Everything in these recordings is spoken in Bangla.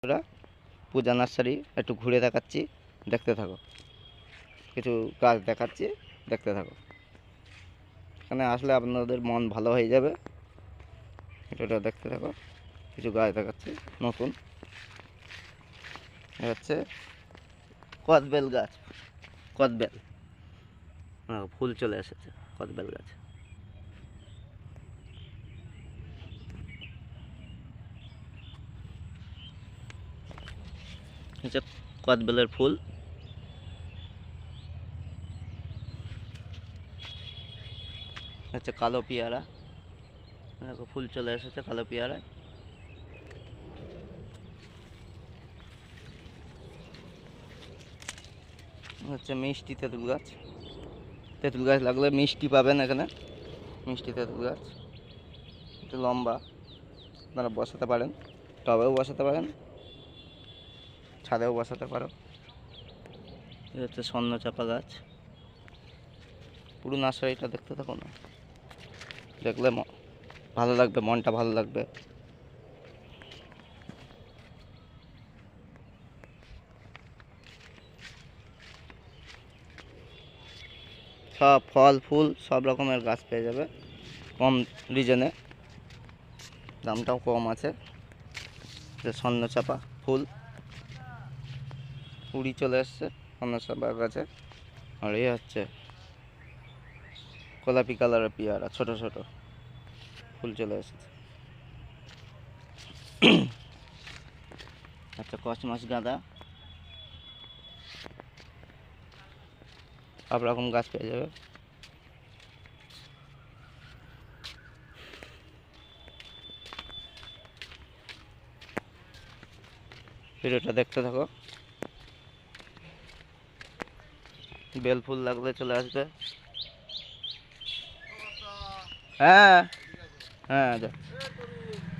ওরা পূজা নার্সারি একটু ঘুরে দেখাচ্ছি, দেখতে থাকো। কিছু গাছ দেখাচ্ছি, দেখতে থাকো। এখানে আসলে আপনাদের মন ভালো হয়ে যাবে। এটা দেখতে থাকো। কিছু গাছ দেখাচ্ছি নতুন। এটা হচ্ছে কদবেল গাছ। কদবেল ফুল চলে এসেছে কদবেল গাছ। হচ্ছে কদবেলের ফুল। হচ্ছে কালো পেয়ারা, দেখো ফুল চলে এসেছে কালো পেয়ারা। হচ্ছে মিষ্টি তেঁতুল গাছ। তেঁতুল গাছ লাগলে মিষ্টি পাবেন এখানে। মিষ্টি তেঁতুল গাছ একটু লম্বা, আপনারা বসাতে পারেন, টবেও বসাতে পারেন, ছাদেও বসাতে পারো। এটা হচ্ছে স্বর্ণচাপা গাছ। পুরো নার্সারিটা দেখতে থাকো না, দেখলে ভালো লাগবে, মনটা ভালো লাগবে। সব ফল ফুল সব রকমের গাছ পেয়ে যাবে কম রিজনে, দামটাও কম আছে। স্বর্ণচাপা ফুল কুড়ি চলে এসছে স্বর্ণচাপা গাছে। আর এই হচ্ছে গোলাপি কালারের পেয়ারা, ছোট ছোট ফুল চলে এসেছে। আচ্ছা, কসমস গাঁদা, সব রকম গাছ পেয়ে যাবে। ভিডিওটা দেখতে থাকো। বেল ফুল লাগলে চলে আসবে। হ্যাঁ হ্যাঁ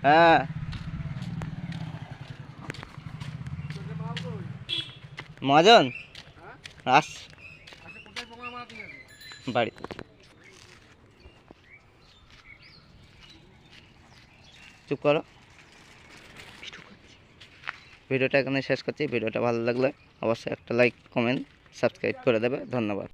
হ্যাঁ, মহাজন আস বাড়ি। চুপ করো। ভিডিওটা এখানে শেষ করছি। ভিডিওটা ভালো লাগলে অবশ্যই একটা লাইক, কমেন্ট, সাবস্ক্রাইব করে দেবে। ধন্যবাদ।